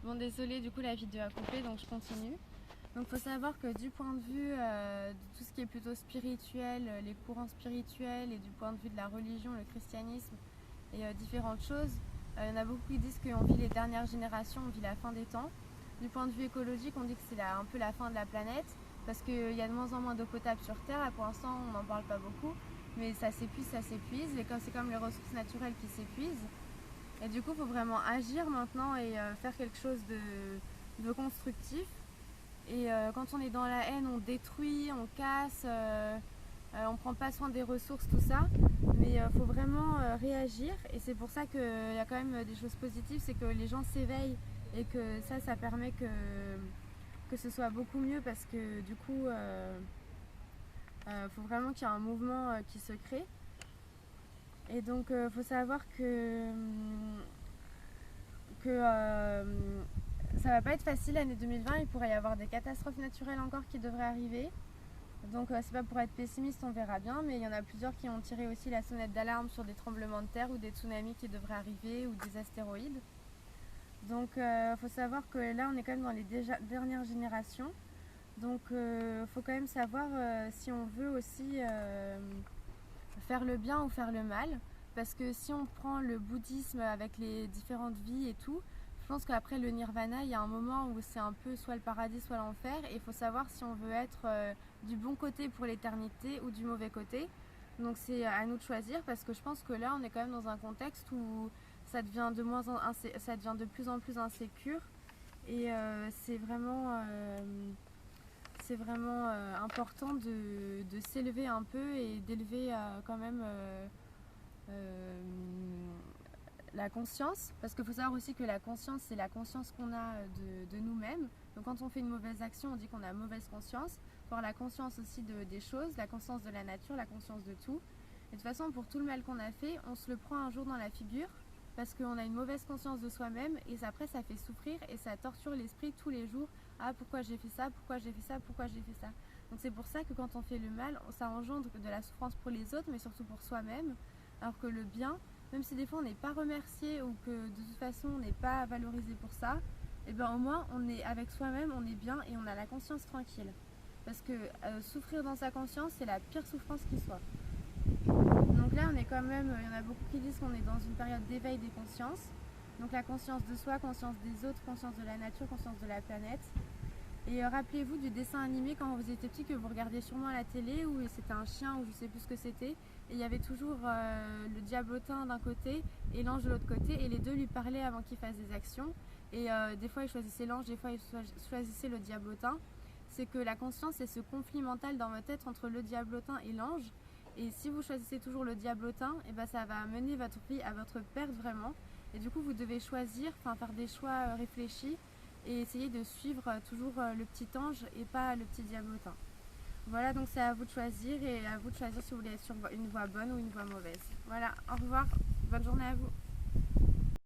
Bon, désolé, du coup la vidéo a coupé, donc je continue. Donc il faut savoir que du point de vue de tout ce qui est plutôt spirituel, les courants spirituels, et du point de vue de la religion, le christianisme et différentes choses, il y en a beaucoup qui disent qu'on vit les dernières générations, on vit la fin des temps. Du point de vue écologique, on dit que c'est un peu la fin de la planète, parce qu'il y a de moins en moins d'eau potable sur Terre, et pour l'instant on n'en parle pas beaucoup, mais ça s'épuise, et c'est comme les ressources naturelles qui s'épuisent. Et du coup, il faut vraiment agir maintenant et faire quelque chose de constructif. Et quand on est dans la haine, on détruit, on casse, on ne prend pas soin des ressources, tout ça. Mais il faut vraiment réagir. Et c'est pour ça qu'il y a quand même des choses positives, c'est que les gens s'éveillent et que ça permet que ce soit beaucoup mieux parce que du coup, faut vraiment qu'il y ait un mouvement qui se crée. Et donc, faut savoir que ça va pas être facile l'année 2020, il pourrait y avoir des catastrophes naturelles encore qui devraient arriver. Donc c'est pas pour être pessimiste, on verra bien, mais il y en a plusieurs qui ont tiré aussi la sonnette d'alarme sur des tremblements de terre ou des tsunamis qui devraient arriver ou des astéroïdes. Donc faut savoir que là on est quand même dans les dernières générations. Donc faut quand même savoir si on veut aussi faire le bien ou faire le mal. Parce que si on prend le bouddhisme avec les différentes vies et tout, je pense qu'après le nirvana, il y a un moment où c'est un peu soit le paradis, soit l'enfer. Et il faut savoir si on veut être du bon côté pour l'éternité ou du mauvais côté. Donc c'est à nous de choisir parce que je pense que là, on est quand même dans un contexte où ça devient ça devient de plus en plus insécure. Et c'est vraiment important de s'élever un peu et d'élever quand même la conscience, parce qu'il faut savoir aussi que la conscience, c'est la conscience qu'on a de nous-mêmes. Donc quand on fait une mauvaise action, on dit qu'on a mauvaise conscience. Il faut avoir la conscience aussi des choses, la conscience de la nature, la conscience de tout. Et de toute façon, pour tout le mal qu'on a fait, on se le prend un jour dans la figure, parce qu'on a une mauvaise conscience de soi-même, et après ça fait souffrir, et ça torture l'esprit tous les jours. Ah, pourquoi j'ai fait ça, pourquoi j'ai fait ça, pourquoi j'ai fait ça. Donc c'est pour ça que quand on fait le mal, ça engendre de la souffrance pour les autres, mais surtout pour soi-même. Alors que le bien, même si des fois on n'est pas remercié ou que de toute façon on n'est pas valorisé pour ça, et bien au moins on est avec soi-même, on est bien et on a la conscience tranquille. Parce que souffrir dans sa conscience, c'est la pire souffrance qui soit. Donc là, on est quand même, il y en a beaucoup qui disent qu'on est dans une période d'éveil des consciences. Donc la conscience de soi, conscience des autres, conscience de la nature, conscience de la planète. Et rappelez-vous du dessin animé quand vous étiez petit que vous regardiez sûrement à la télé où c'était un chien ou je sais plus ce que c'était. Et il y avait toujours le diablotin d'un côté et l'ange de l'autre côté et les deux lui parlaient avant qu'il fasse des actions. Et des fois il choisissait l'ange, des fois il choisissait le diablotin. C'est que la conscience c'est ce conflit mental dans votre tête entre le diablotin et l'ange. Et si vous choisissez toujours le diablotin, et ben ça va mener votre vie à votre perte vraiment. Et du coup vous devez choisir, faire des choix réfléchis et essayer de suivre toujours le petit ange et pas le petit diablotin. Voilà, donc c'est à vous de choisir et à vous de choisir si vous voulez être sur une voie bonne ou une voie mauvaise. Voilà, au revoir, bonne journée à vous.